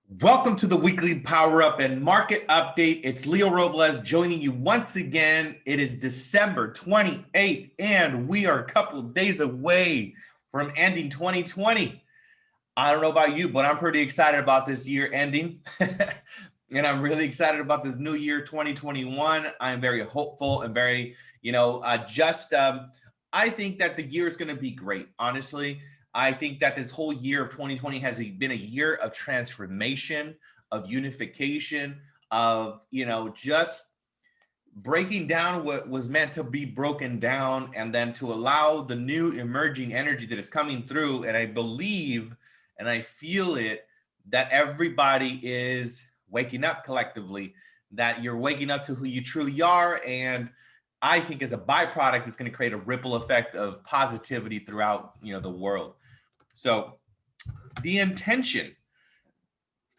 Welcome to the weekly Power Up and Market Update. It's Leo Robles joining you once again. It is December 28th, and we are a couple of days away from ending 2020. I don't know about you, but I'm pretty excited about this year ending. And I'm really excited about this new year, 2021. I'm very hopeful and very, I think that the year is going to be great, honestly. I think that this whole year of 2020 has been a year of transformation, of unification, of, just breaking down what was meant to be broken down, and then to allow the new emerging energy that is coming through. And I believe and I feel it that everybody is waking up collectively, that you're waking up to who you truly are. And I think as a byproduct, it's going to create a ripple effect of positivity throughout, the world. So the intention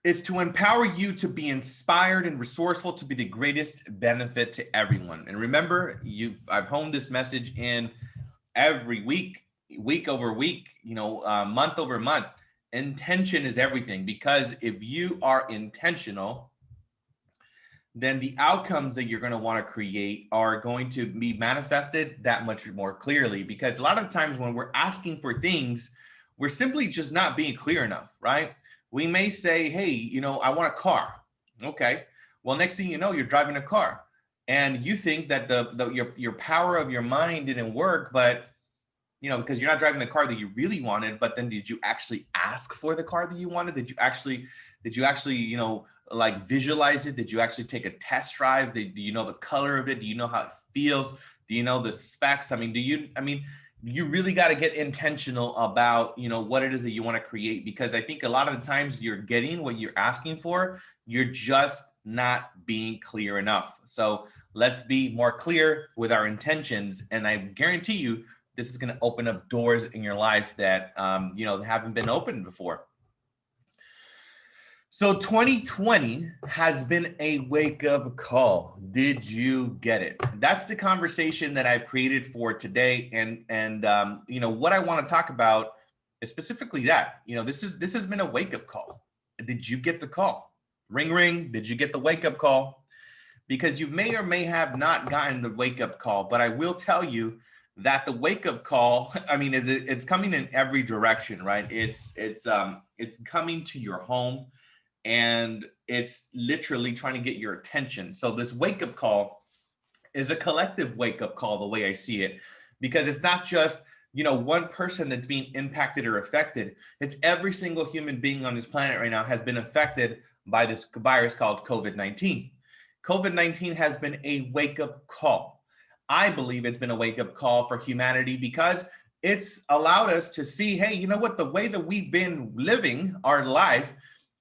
is to empower you to be inspired and resourceful to be the greatest benefit to everyone. And remember, I've honed this message in every week, week over week, month over month. Intention is everything, because if you are intentional, then the outcomes that you're going to want to create are going to be manifested that much more clearly. Because a lot of the times when we're asking for things, we're simply just not being clear enough, right? We may say, hey, I want a car. Okay. Well, next thing you know, you're driving a car and you think that your power of your mind didn't work, but because you're not driving the car that you really wanted. But then did you actually ask for the car that you wanted? Did you actually, like visualize it? Did you actually take a test drive? Do you know the color of it? Do you know how it feels? Do you know the specs? You really got to get intentional about, what it is that you want to create, because I think a lot of the times you're getting what you're asking for, you're just not being clear enough. So let's be more clear with our intentions. And I guarantee you, this is going to open up doors in your life that, haven't been opened before. So 2020 has been a wake-up call. Did you get it? That's the conversation that I've created for today. And what I want to talk about is specifically that. This has been a wake-up call. Did you get the call? Ring, ring. Did you get the wake-up call? Because you may or may have not gotten the wake-up call, but I will tell you that the wake-up call, it's coming in every direction, right? It's coming to your home. And it's literally trying to get your attention. So this wake-up call is a collective wake-up call, the way I see it, because it's not just, one person that's being impacted or affected. It's every single human being on this planet right now has been affected by this virus called COVID-19. COVID-19 has been a wake-up call. I believe it's been a wake-up call for humanity, because it's allowed us to see, hey, you know what? The way that we've been living our life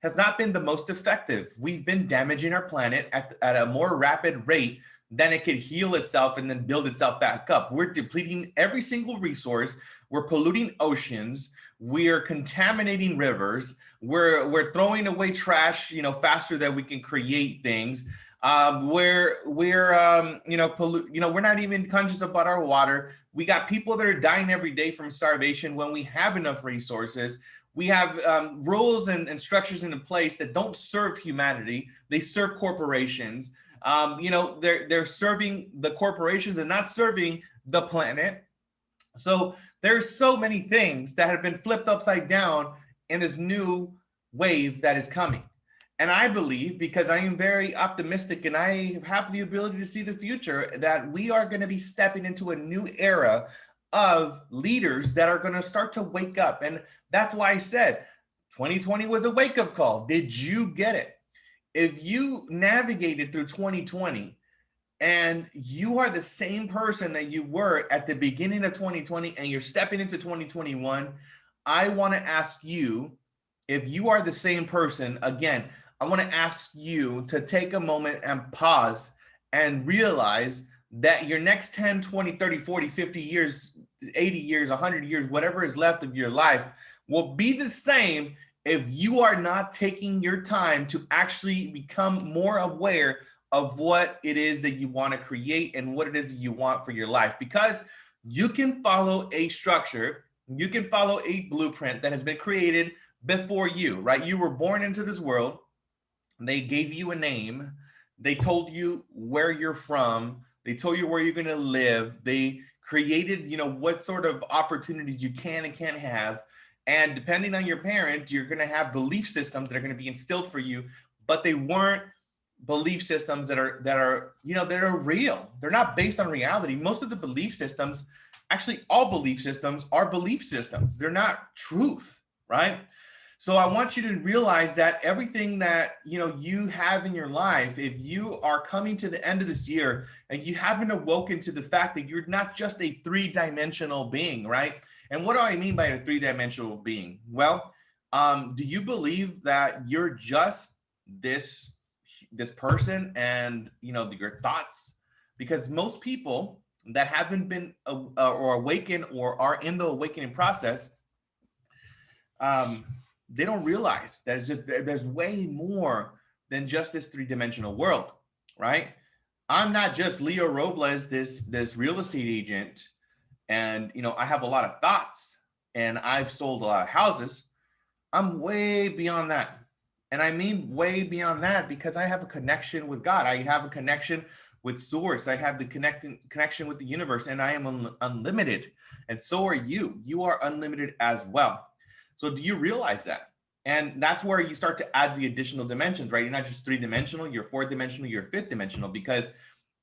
has not been the most effective. We've been damaging our planet at a more rapid rate than it could heal itself and then build itself back up. We're depleting every single resource. We're polluting oceans. We're contaminating rivers. We're throwing away trash, faster than we can create things. We're not even conscious about our water. We got people that are dying every day from starvation when we have enough resources. We have rules and structures in place that don't serve humanity. They serve corporations. They're serving the corporations and not serving the planet. So there's so many things that have been flipped upside down in this new wave that is coming. And I believe, because I am very optimistic and I have the ability to see the future, that we are going to be stepping into a new era of leaders that are going to start to wake up. And that's why I said 2020 was a wake-up call. Did you get it? If you navigated through 2020 and you are the same person that you were at the beginning of 2020 and you're stepping into 2021, I want to ask you, if you are the same person, again, I want to ask you to take a moment and pause and realize that your next 10, 20, 30, 40, 50 years, 80 years, 100 years, whatever is left of your life will be the same if you are not taking your time to actually become more aware of what it is that you want to create and what it is that you want for your life. Because you can follow a structure, you can follow a blueprint that has been created before you, right? You were born into this world. They gave you a name. They told you where you're from. They told you where you're going to live. They created, what sort of opportunities you can and can't have. And depending on your parent, you're going to have belief systems that are going to be instilled for you, but they weren't belief systems that are real. They're not based on reality. Most of the belief systems, actually all belief systems, are belief systems. They're not truth, right? So I want you to realize that everything that you have in your life, if you are coming to the end of this year and you haven't awoken to the fact that you're not just a three-dimensional being, right? And what do I mean by a three-dimensional being? Well, do you believe that you're just this person and your thoughts? Because most people that haven't been or awakened or are in the awakening process, they don't realize that there's way more than just this three-dimensional world, right? I'm not just Leo Robles, this real estate agent, and I have a lot of thoughts and I've sold a lot of houses. I'm way beyond that. And I mean way beyond that because I have a connection with God. I have a connection with source. I have the connection with the universe, and I am unlimited. And so are you. You are unlimited as well. So do you realize that? And that's where you start to add the additional dimensions, right? You're not just three-dimensional, you're four-dimensional, you're fifth-dimensional. Because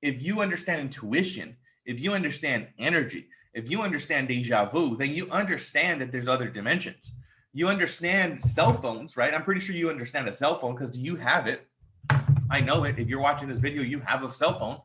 if you understand intuition, if you understand energy, if you understand deja vu, then you understand that there's other dimensions. You understand cell phones, right? I'm pretty sure you understand a cell phone because you have it. I know it. If you're watching this video, you have a cell phone.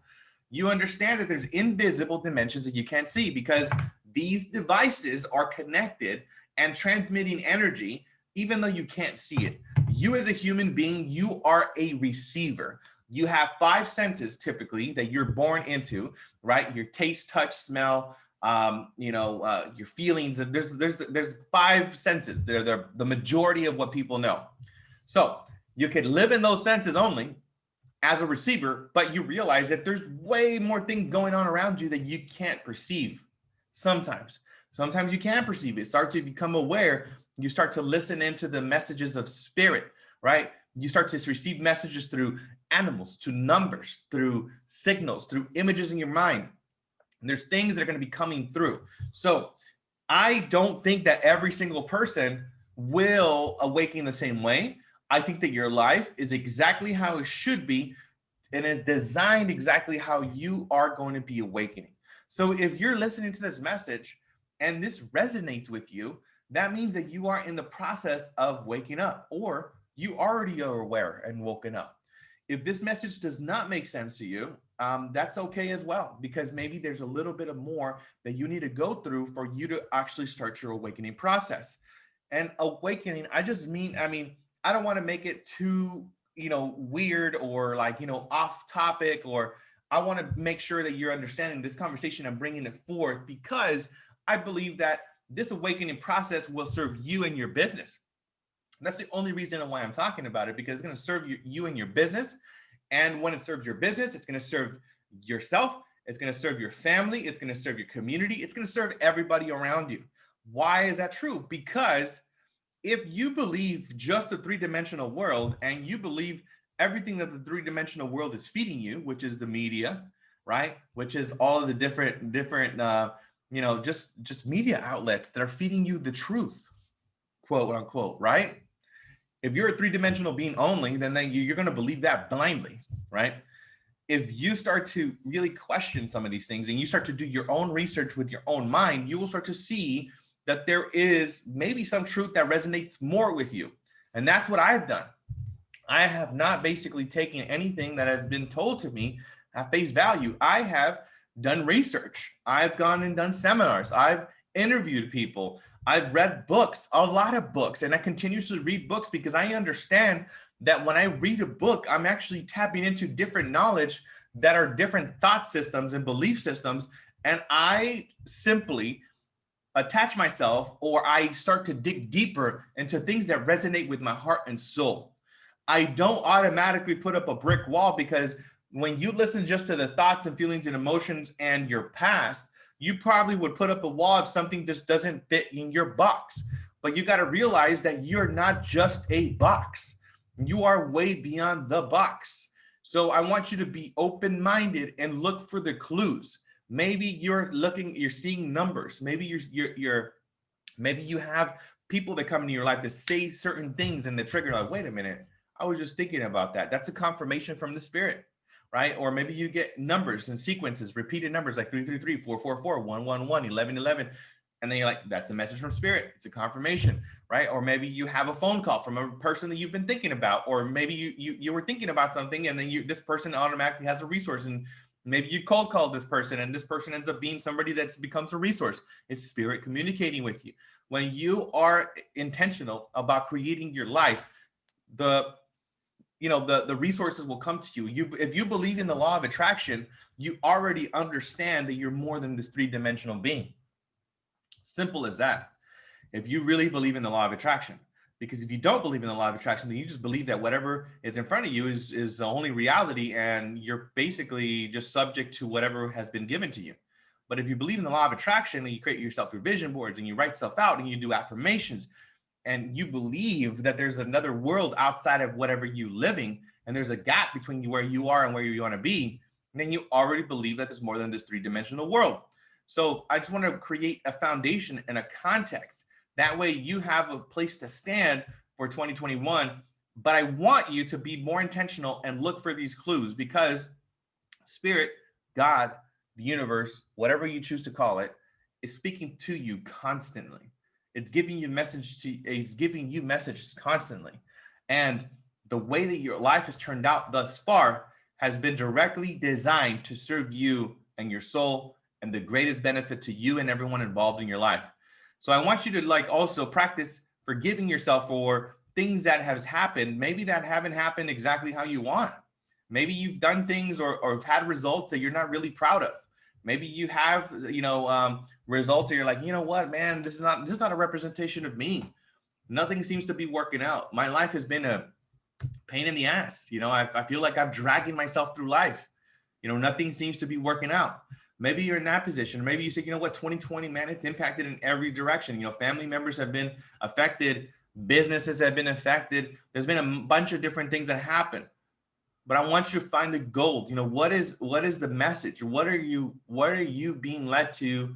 You understand that there's invisible dimensions that you can't see because these devices are connected and transmitting energy, even though you can't see it. You as a human being, you are a receiver. You have 5 senses typically that you're born into, right? Your taste, touch, smell, your feelings. There's 5 senses. They're the majority of what people know. So you could live in those senses only as a receiver, but you realize that there's way more things going on around you that you can't perceive. Sometimes you can perceive it. Start to become aware. You start to listen into the messages of spirit, right? You start to receive messages through animals, to numbers, through signals, through images in your mind. And there's things that are going to be coming through. So I don't think that every single person will awaken the same way. I think that your life is exactly how it should be and is designed exactly how you are going to be awakening. So if you're listening to this message and this resonates with you, that means that you are in the process of waking up, or you already are aware and woken up. If this message does not make sense to you, that's okay as well, because maybe there's a little bit of more that you need to go through for you to actually start your awakening process. And awakening, I don't want to make it too, weird or off topic, or I want to make sure that you're understanding this conversation. I'm bringing it forth because I believe that this awakening process will serve you and your business. That's the only reason why I'm talking about it, because it's going to serve you and your business. And when it serves your business, it's going to serve yourself. It's going to serve your family. It's going to serve your community. It's going to serve everybody around you. Why is that true? Because if you believe just the three-dimensional world and you believe everything that the three-dimensional world is feeding you, which is the media, right? Which is all of the different just media outlets that are feeding you the truth, quote unquote, right? If you're a three-dimensional being only, then you're going to believe that blindly, right? If you start to really question some of these things and you start to do your own research with your own mind, you will start to see that there is maybe some truth that resonates more with you. And that's what I've done. I have not basically taken anything that has been told to me at face value. I have done research. I've gone and done seminars. I've interviewed people. I've read books, a lot of books, and I continuously read books because I understand that when I read a book, I'm actually tapping into different knowledge that are different thought systems and belief systems. And I simply attach myself, or I start to dig deeper into things that resonate with my heart and soul. I don't automatically put up a brick wall, because when you listen just to the thoughts and feelings and emotions and your past, you probably would put up a wall if something just doesn't fit in your box. But you got to realize that you're not just a box. You are way beyond the box. So I want you to be open-minded and look for the clues. Maybe you're seeing numbers. Maybe maybe you have people that come into your life to say certain things and the trigger, like, wait a minute, I was just thinking about that. That's a confirmation from the spirit, right? Or maybe you get numbers and sequences, repeated numbers like 333, 444, 111, 1111. And then you're like, that's a message from spirit. It's a confirmation, right? Or maybe you have a phone call from a person that you've been thinking about, or maybe you were thinking about something and then this person automatically has a resource, and maybe you cold call this person and this person ends up being somebody that becomes a resource. It's spirit communicating with you. When you are intentional about creating your life, the resources will come to you. If you believe in the law of attraction, you already understand that you're more than this three-dimensional being. Simple as that. If you really believe in the law of attraction, because if you don't believe in the law of attraction, then you just believe that whatever is in front of you is the only reality, and you're basically just subject to whatever has been given to you. But if you believe in the law of attraction and you create yourself through vision boards and you write stuff out and you do affirmations and you believe that there's another world outside of whatever you're living, and there's a gap between where you are and where you want to be, then you already believe that there's more than this three-dimensional world. So I just want to create a foundation and a context. That way you have a place to stand for 2021. But I want you to be more intentional and look for these clues, because spirit, God, the universe, whatever you choose to call it, is speaking to you constantly. It's giving you messages constantly. And the way that your life has turned out thus far has been directly designed to serve you and your soul, and the greatest benefit to you and everyone involved in your life. So I want you to also practice forgiving yourself for things that has happened, maybe that haven't happened exactly how you want. Maybe you've done things or have had results that you're not really proud of. Maybe you have, results that you're like, you know what, man, this is not a representation of me. Nothing seems to be working out. My life has been a pain in the ass. I feel like I'm dragging myself through life. Nothing seems to be working out. Maybe you're in that position. Maybe you say, you know what, 2020, man, it's impacted in every direction. Family members have been affected. Businesses have been affected. There's been a bunch of different things that happen. But I want you to find the gold. What is the message? What are you being led to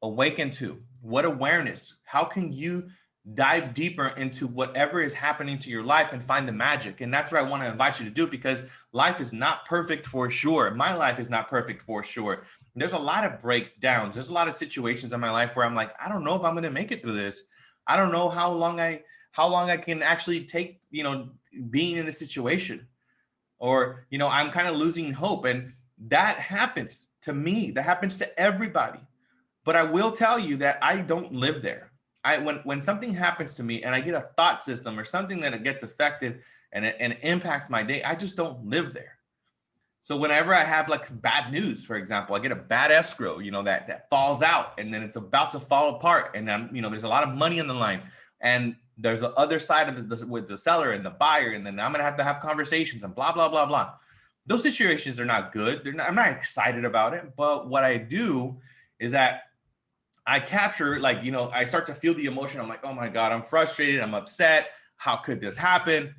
awaken to? What awareness? How can you dive deeper into whatever is happening to your life and find the magic? And that's what I want to invite you to do, because life is not perfect for sure. My life is not perfect for sure. There's a lot of breakdowns. There's a lot of situations in my life where I'm like, I don't know if I'm going to make it through this. I don't know how long I can actually take, being in this situation, or, I'm kind of losing hope. And that happens to me. That happens to everybody. But I will tell you that I don't live there. When something happens to me and I get a thought system or something that it gets affected and it impacts my day, I just don't live there. So whenever I have bad news, for example, I get a bad escrow, that falls out and then it's about to fall apart, and there's a lot of money on the line, and there's the other side of with the seller and the buyer, and then I'm gonna have to have conversations and blah blah blah blah. Those situations are not good. I'm not excited about it. But what I do is that I capture, I start to feel the emotion. I'm like, oh my God, I'm frustrated. I'm upset. How could this happen?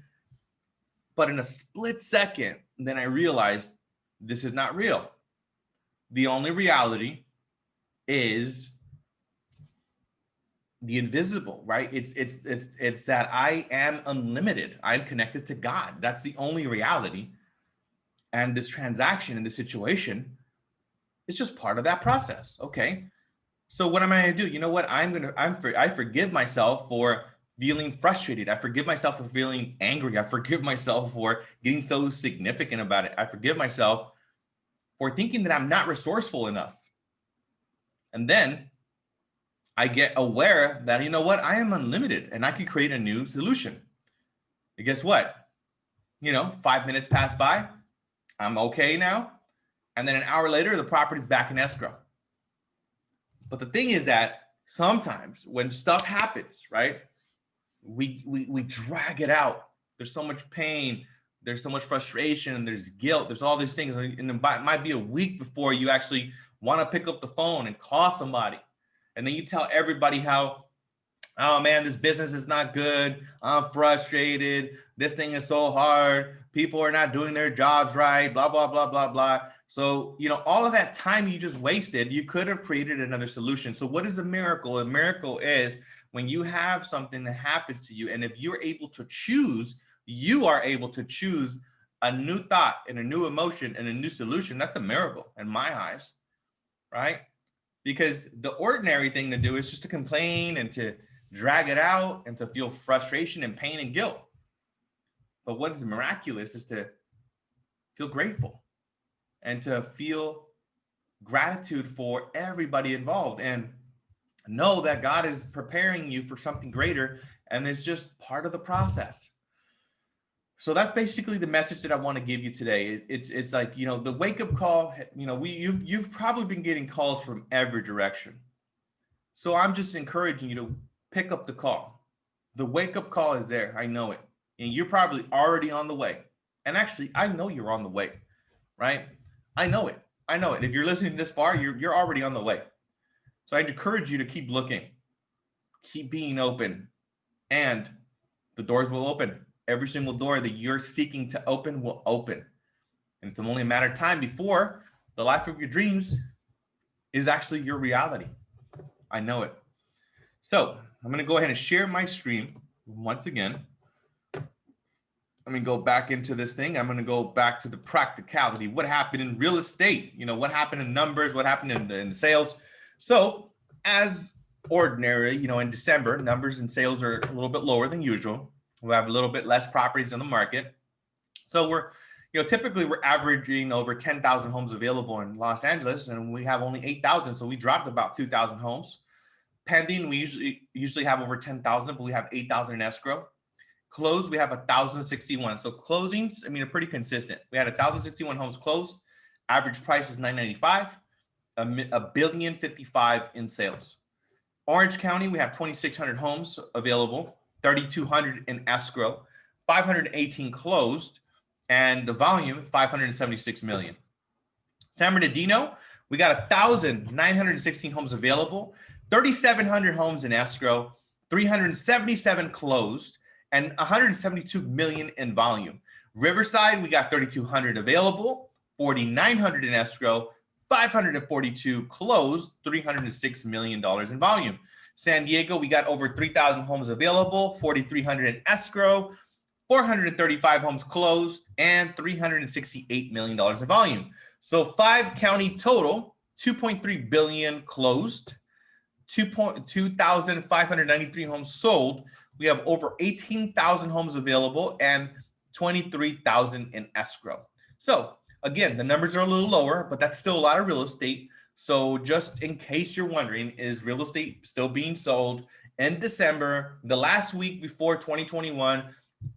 But in a split second, then I realized this is not real. The only reality is the invisible, right? It's that I am unlimited. I'm connected to God. That's the only reality. And this transaction and this situation is just part of that process. Okay. So what am I going to do? You know what? I forgive myself for feeling frustrated. I forgive myself for feeling angry. I forgive myself for getting so significant about it. I forgive myself for thinking that I'm not resourceful enough. And then I get aware that, you know what? I am unlimited and I can create a new solution. And guess what? 5 minutes pass by. I'm okay now. And then an hour later, the property's back in escrow. But the thing is that sometimes when stuff happens, right, we drag it out. There's so much pain. There's so much frustration. There's guilt. There's all these things. And it might be a week before you actually want to pick up the phone and call somebody. And then you tell everybody how Oh man, this business is not good. I'm frustrated. This thing is so hard. People are not doing their jobs right, blah, blah, blah, blah, blah. So, all of that time you just wasted, you could have created another solution. So, what is a miracle? A miracle is when you have something that happens to you, and if you're able to choose, you are able to choose a new thought and a new emotion and a new solution. That's a miracle in my eyes, right? Because the ordinary thing to do is just to complain and to drag it out and to feel frustration and pain and guilt. But what is miraculous is to feel grateful and to feel gratitude for everybody involved and know that God is preparing you for something greater, and it's just part of the process. So that's basically the message that I want to give you today. It's like, the wake up call, you've probably been getting calls from every direction. So I'm just encouraging you to pick up the call. The wake up call is there. I know it. And you're probably already on the way. And actually, I know you're on the way, right? I know it. I know it. If you're listening this far, you're already on the way. So I'd encourage you to keep looking, keep being open, and the doors will open. Every single door that you're seeking to open will open. And it's only a matter of time before the life of your dreams is actually your reality. I know it. So I'm going to go ahead and share my screen once again. Let me go back into this thing. I'm going to go back to the practicality. What happened in real estate? What happened in numbers? What happened in sales? So as ordinary, in December, numbers and sales are a little bit lower than usual. We have a little bit less properties on the market. So we're, typically we're averaging over 10,000 homes available in Los Angeles, and we have only 8,000. So we dropped about 2,000 homes. Pending, we usually have over 10,000, but we have 8,000 in escrow. Closed, we have 1,061. So closings, are pretty consistent. We had 1,061 homes closed. Average price is $995. $1,055,000,055 in sales. Orange County, we have 2,600 homes available, 3,200 in escrow, 518 closed, and the volume 576 million. San Bernardino, we got 1,916 homes available, 3,700 homes in escrow, 377 closed, and 172 million in volume. Riverside, we got 3,200 available, 4,900 in escrow, 542 closed, $306 million in volume. San Diego, we got over 3,000 homes available, 4,300 in escrow, 435 homes closed, and $368 million in volume. So 5 county total, 2.3 billion closed, 2,593 homes sold. We have over 18,000 homes available and 23,000 in escrow. So again, the numbers are a little lower, but that's still a lot of real estate. So just in case you're wondering, is real estate still being sold in December, the last week before 2021?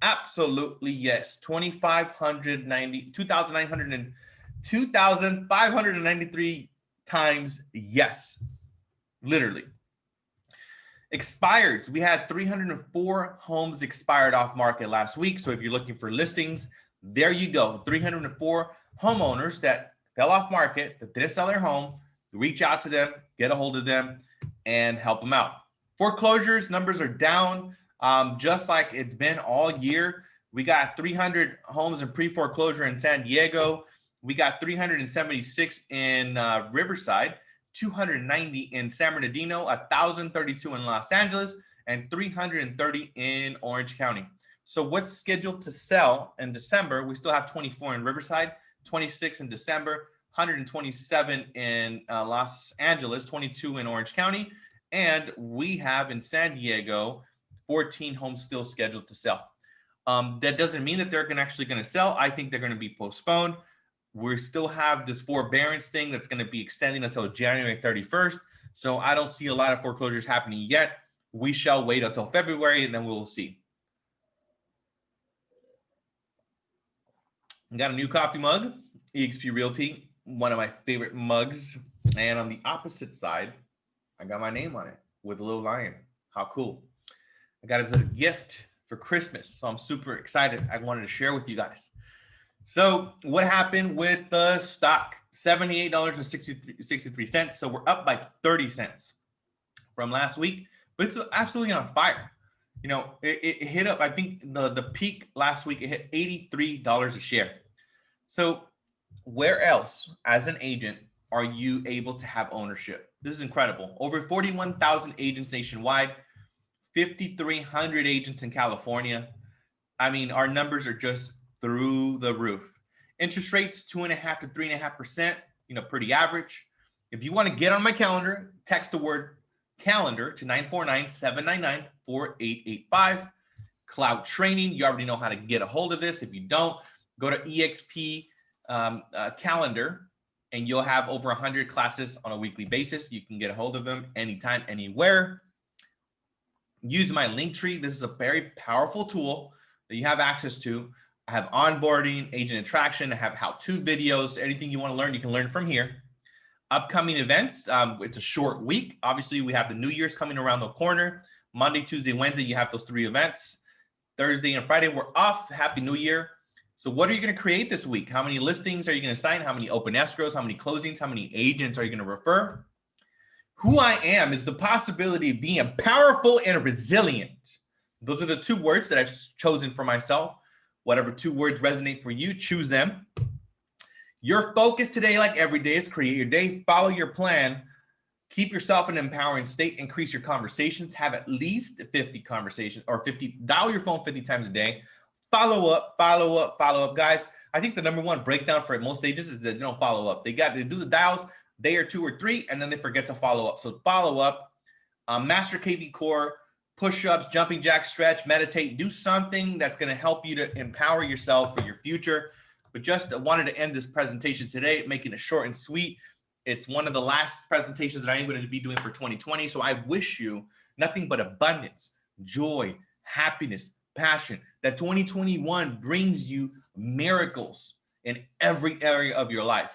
Absolutely yes. 2,593 times yes. Literally. Expireds, we had 304 homes expired off market last week. So if you're looking for listings, there you go. 304 homeowners that fell off market, that didn't sell their home. Reach out to them, get a hold of them, and help them out. Foreclosures numbers are down, just like it's been all year. We got 300 homes in pre-foreclosure in San Diego. We got 376 in Riverside, 290 in San Bernardino, 1,032 in Los Angeles, and 330 in Orange County. So what's scheduled to sell in December? We still have 24 in Riverside, 26 in December, 127 in Los Angeles, 22 in Orange County, and we have in San Diego 14 homes still scheduled to sell. That doesn't mean that they're actually going to sell. I think they're going to be postponed. We still have this forbearance thing that's going to be extending until January 31st. So I don't see a lot of foreclosures happening yet. We shall wait until February and then we will see. I got a new coffee mug, eXp Realty, one of my favorite mugs. And on the opposite side, I got my name on it with a little lion. How cool. I got it as a gift for Christmas. So I'm super excited. I wanted to share with you guys. So what happened with the stock? $78.63. So we're up by 30 cents from last week. but it's absolutely on fire. You know, it hit up, I think the peak last week, it hit $83 a share. So where else as an agent are you able to have ownership? This is incredible. Over 41,000 agents nationwide, 5,300 agents in California. I mean, our numbers are just through the roof. Interest rates, 2.5 to 3.5%, you know, pretty average. If you want to get on my calendar, text the word calendar to 949-799-4885. Cloud training, you already know how to get a hold of this. If you don't, go to EXP calendar and you'll have over 100 classes on a weekly basis. You can get a hold of them anytime, anywhere. Use my link tree. This is a very powerful tool that you have access to. I have onboarding, agent attraction. I have how-to videos. Anything you want to learn, you can learn from here. Upcoming events. It's a short week. Obviously, we have the New Year's coming around the corner. Monday, Tuesday, Wednesday, you have those 3 events. Thursday and Friday, we're off. Happy New Year. So what are you going to create this week? How many listings are you going to sign? How many open escrows? How many closings? How many agents are you going to refer? Who I am is the possibility of being powerful and resilient. Those are the 2 words that I've chosen for myself. Whatever 2 words resonate for you, choose them. Your focus today, like every day, is create your day, follow your plan, keep yourself in an empowering state, increase your conversations, have at least 50 conversations or 50, dial your phone 50 times a day. Follow up, follow up, follow up. Guys, I think the number 1 breakdown for most agents is that they don't follow up. They do the dials, day or 2 or 3, and then they forget to follow up. So follow up, master KV core, push-ups, jumping jack, stretch, meditate, do something that's going to help you to empower yourself for your future. But just wanted to end this presentation today, making it short and sweet. It's one of the last presentations that I'm going to be doing for 2020. So I wish you nothing but abundance, joy, happiness, passion, that 2021 brings you miracles in every area of your life.